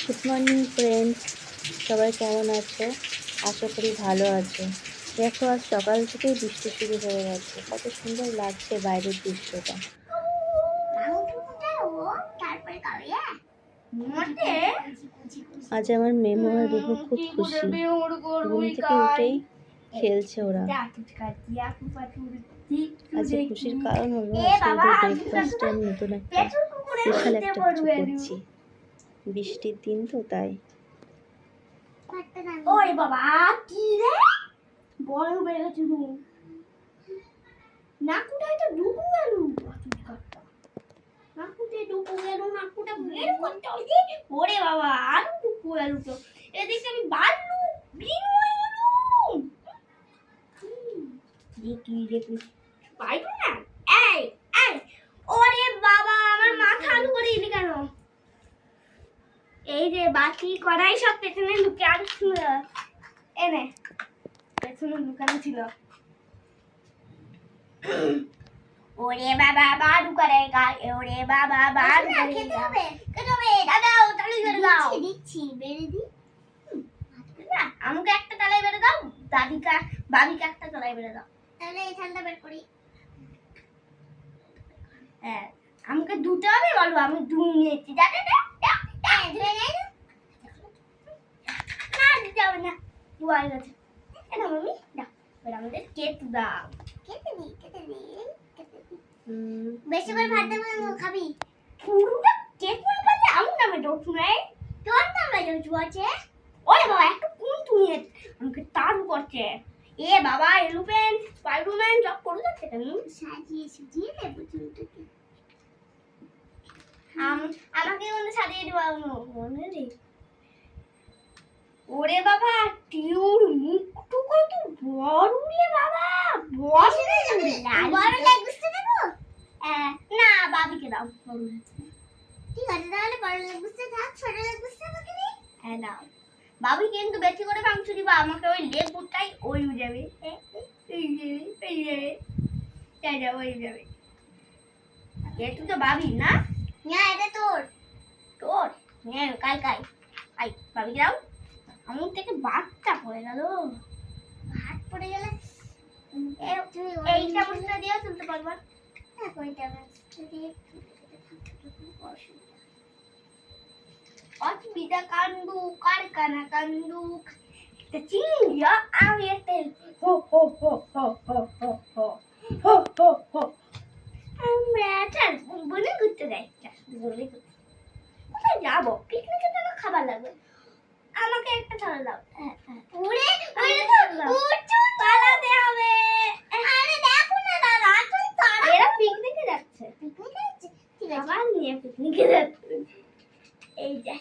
Good morning friends, সবাই কেমন আছো? আশা করি ভালো আছো। দেখো, আজ সকাল থেকেই বৃষ্টি শুরু হয়ে গেছে। কত সুন্দর লাগছে বাইরের দৃশ্যটা। আজ আমার মেমো আর রুহু খুব খুশি। ঘুম থেকে উঠেই খেলছে ওরা। আজ খুশির কারণ হলো আজকে ওদের ব্রেকফাস্টে আমি নতুন একটা স্পেশাল একটা কিছু করছি। বৃষ্টির দিন তো তাই। ওরে বাবা, কি রে বড় বেড়ে গেছে রুম। নাকুটাই তো ঢুকু গেল। নাকুটে ঢুকু গেল, নাকুটা বের করতে হবে। ওরে বাবা, আরো ঢুকু গেল তো। এদিকে আমি বাড়লু বিন হয়ে গেল। দেখি পাইবো না। এই এই, ওরে বাবা, আমার মাথা আলু করে দিলি কেন? এই যে বাকি কড়াই সব পেছনে লুকে আর এনে পেছনে লুকানো ছিল। ওরে বাবা, বারু করে গায়। ওরে বাবা, বারু করে খেতে হবে। দাদাও তালি বেড়ে দাও। দিচ্ছি বেড়ে দি। না, আমাকে একটা তালাই বেড়ে দাও। বাবিকে একটা তালাই বেড়ে দাও। তাহলে এই থালটা বের করি। হ্যাঁ, আমাকে দুটো হবে বলো, আমি নিয়েছি। ধুয়ে নেই না যাবে না। দুয়ার গেছে। এটা মামি দাও, এবার আমাদের কেটে দাও। কেটে দি বেশি করে ভাত দেবো না, খাবি পুরোটা কেটে না পারলে আমি নামে দোষ নাই। তোর নামে দোষ আছে। ওরে বাবা, একটু কোন তুমি আমাকে তাড়ু করছে। এ বাবা, এলুপেন স্পাইডারম্যান সব করে যাচ্ছে কেন? সাজিয়ে দেবো চুলটাকে। আমাকে মনে সাজিয়ে দেবো মনে নেই। ওরে বাবা, টিউর মুখটু কত বড় রে বাবা। বড় লাগছে দেবো। না, বাবিকে দাও। ঠিক আছে, তাহলে বড় লাগছে থাক, ছোট লাগছে আমাকে দিই। হ্যাঁ দাও। বাবি কিন্তু বেশি করে মাংস দিবা, আমাকে ওই লেগ বুটটাই ওই যাবে। ওই যাবে। এটা তো বাবি না? না, এটা তোর। হ্যাঁ, কাই আই বাবিকে দাও। আমার থেকে ভাতটা পড়ে গেল। ভাত পড়ে গেলে এই চামচটা দিয়ে তুলতে পারবা? হ্যাঁ, ওই চামচটা দিয়ে অসুবিধা কান্দু কারখানা কান্দু চিংড়িয়া আমি একটা হো হো হো হো হো হো হো হো হো হো। আমরা চাল বনে ঘুরতে যাই। কোথায় যাবো? পিকনিকে জন্য খাবার লাগবে। আমাকে একটা থালা দাও। উড়ে পালাতে হবে। আরে দেখো না দাদা, তুই তারা এরা পিকনিকে যাচ্ছে। ঠিক আছে, আবার নিয়ে পিকনিকে যাচ্ছে। এই যে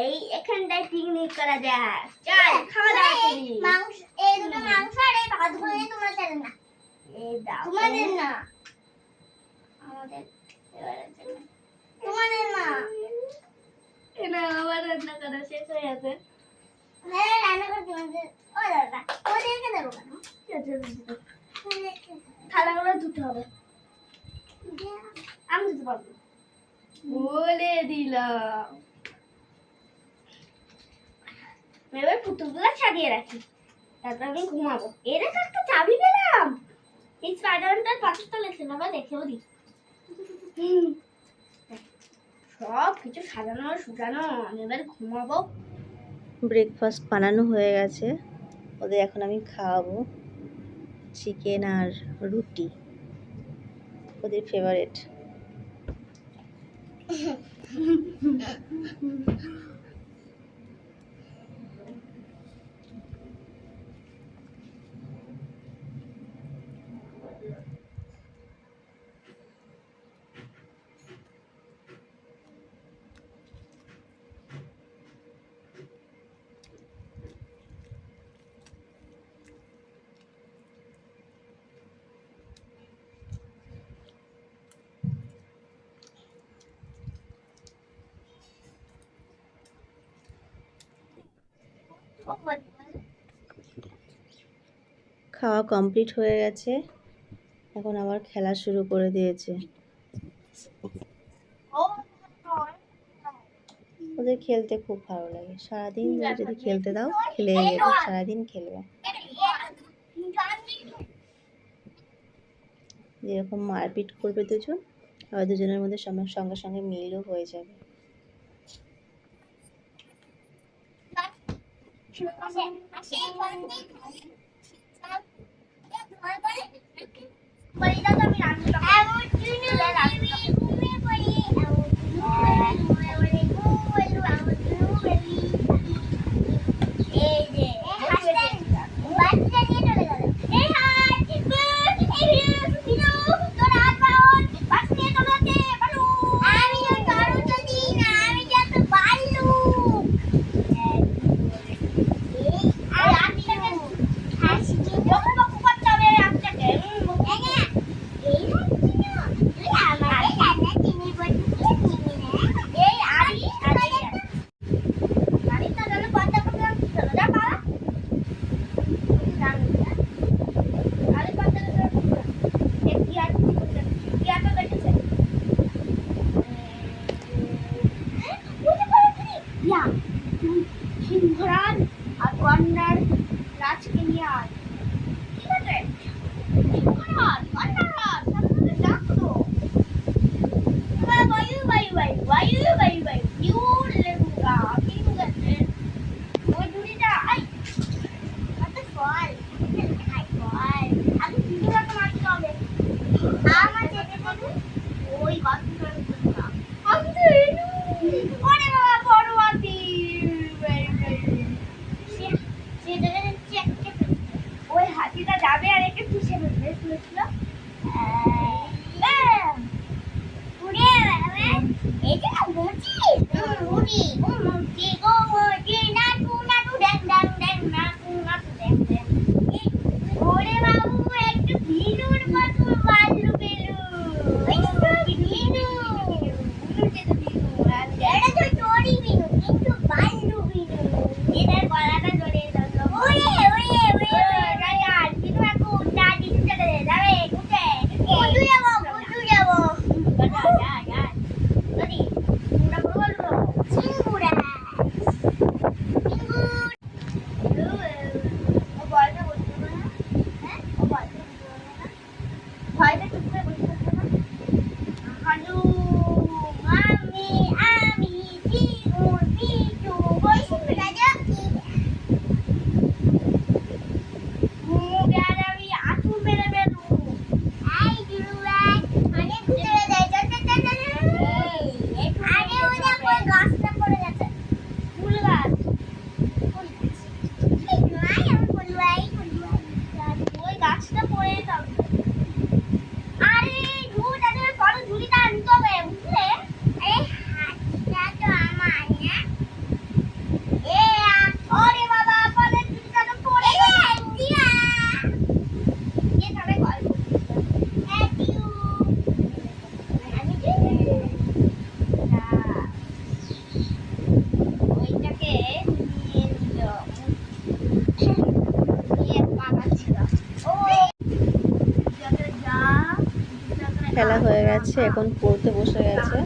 এই এখানটায় পিকনিক করা যায়। চল খাওয়া দাওয়া করি। মাংস, এই দুটো মাংস আর এই ভাতগুলো তোমরা চাইলে না। এই দাও, তোমাদের না, আমাদের তোমাদের না। এটা আবার রান্না করা শেষ হয়ে গেছে। হ্যাঁ, রান্না করতে হবে। ও দাদা, ওদেরকে দেবো কেন? থালাগুলো ধুতে হবে। আমি ধুতে পারবো বলে দিলাম। এবার পুতুলগুলো সাজিয়ে রাখি, তারপর আমি ঘুমাবো। এর একটা চাবি পেলাম। এই স্পাইডারম্যানটার পাশের তলায় ছিল, আবার দেখেও দিই। সব কিছু সাজানো সুজানো, আমি এবার ঘুমাবো। ব্রেকফাস্ট বানানো হয়ে গেছে, ওদের এখন আমি খাওয়াবো চিকেন আর রুটি, ওদের ফেভারিট। খাওয়া কমপ্লিট হয়ে গেছে, এখন আবার খেলা শুরু করে দিয়েছে। ওদের খেলতে খুব ভালো লাগে, সারাদিন ধরে যদি খেলতে দাও খেলেই যাবে, সারাদিন খেলবে। যেরকম মারপিট করবে দুজন, আবার দুজনের মধ্যে সঙ্গে সঙ্গে মিলও হয়ে যাবে। সিংহরাজ আর গন্ডার রাজকে নিয়ে আয়, ঠিক আছে? সিংহরাজ গন্ডার রাজ আপনাদের ডাকতো, বায়ু বায়ু বায়ু বায়ু বায়ু বায়ু ইউ লেঙ্গা, ঠিক আছে? ওই দুটিটা আই কত ফল খাই ফল, আগে সিংহরাজকে মারতে হবে। আমার যেতে বলু ওই বাচ্চাটার জন্য আমি তো এলু, ওরে বাবা বড় হাতি, ওই হাতিটা যাবে আর একে পিষে ফেলবে, শুনেছিল? ওরে বাবু একটু ভিনুর মতো বালু বেলু, ভয়টা চুপ করে বসে থাকবে না। হালু মামি আমি বিউর বিটু বসে রাজা মুগারাবি আঁচু মেরে বেলু আই দুলাই মানে ঘুরে যায় আরে ওটা কোন গাছটা পড়ে গেছে, ফুল গাছ, ফুল গাছ ঠিক নয়, আমি ফুলবাই ওই গাছটা পড়ে যাবে। আরে ঝুড়িটা ধরে বড় ঝুড়িটা আনতে হবে, বুঝলে? আরে হাতটা তো আমার না, এ ওরে বাবা পরে ঝুড়িটা তো পড়ে গেল, দিয়া এ তবে গল্প থ্যাংক ইউ আমি না ওইটাকে নিয়ে নিল নিয়ে পাকাচ্ছিল। ও খেলা হয়ে গেছে, এখন পড়তে বসে গেছে।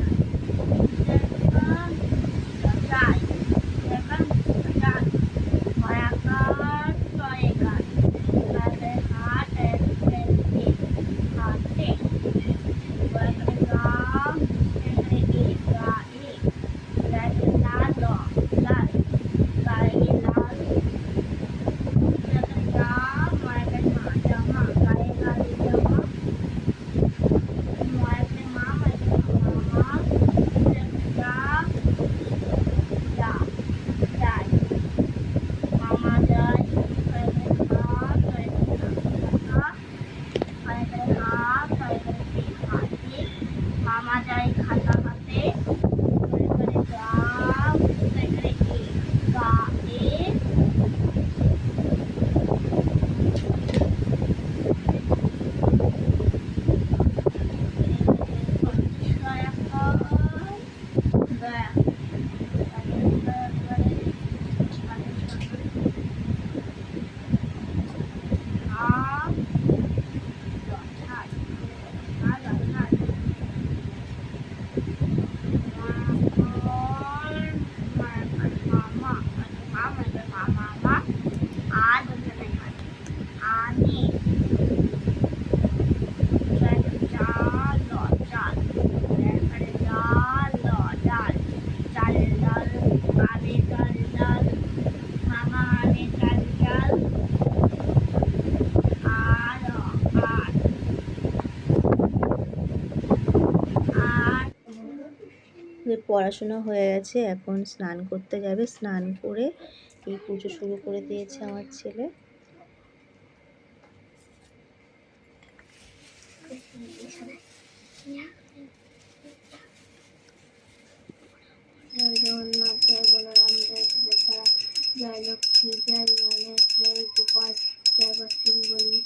ওদের পড়াশোনা হয়ে গেছে, এখন স্নান করতে যাবে। স্নান করে এই পুজো শুরু করে দিয়েছে আমার ছেলে। জয় জগন্নাথ, জয় বলরাম, জয় সুভদ্রা, জয় লক্ষ্মী, জয় গণেশ, জয় গোপাল, জয় বজরংবলী।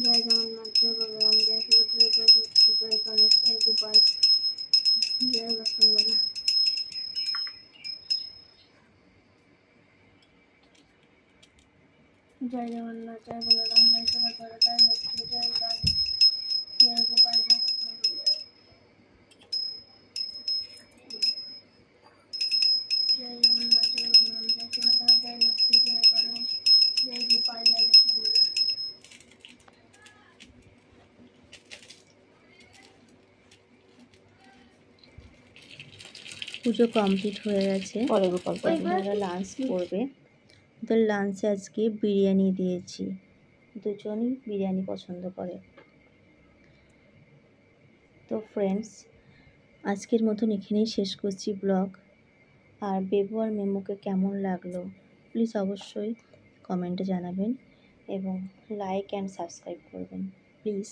জয় জগন্নাথ, জয় বলরাম, জয় সুভদ্রা, জয় লক্ষ্মী, জয় গণেশ, জয় গোপাল, জয় বজরংবলী। জয় জগন্নাথ, জয় বলরাম, জয় সুভদ্রা, জয় লক্ষ্মী, জয় গণেশ, জয় গোপাল, জয় বজরংবলী। জয় জগন্নাথ, জয় বলরাম, জয় সুভদ্রা, জয় লক্ষ্মী, জয় গণেশ, জয় গোপাল, জয় বজরংবলী। পুজো কমপ্লিট হয়ে গেছে, ওরা লাঞ্চ করবে। ওদের লাঞ্চে আজকে বিরিয়ানি দিয়েছি, দুজনই বিরিয়ানি পছন্দ করে। তো ফ্রেন্ডস, আজকের মতন এখানেই শেষ করছি ব্লগ। আর বেবু আর মেমোকে কেমন লাগলো প্লিজ অবশ্যই কমেন্টে জানাবেন এবং লাইক অ্যান্ড সাবস্ক্রাইব করবেন প্লিজ।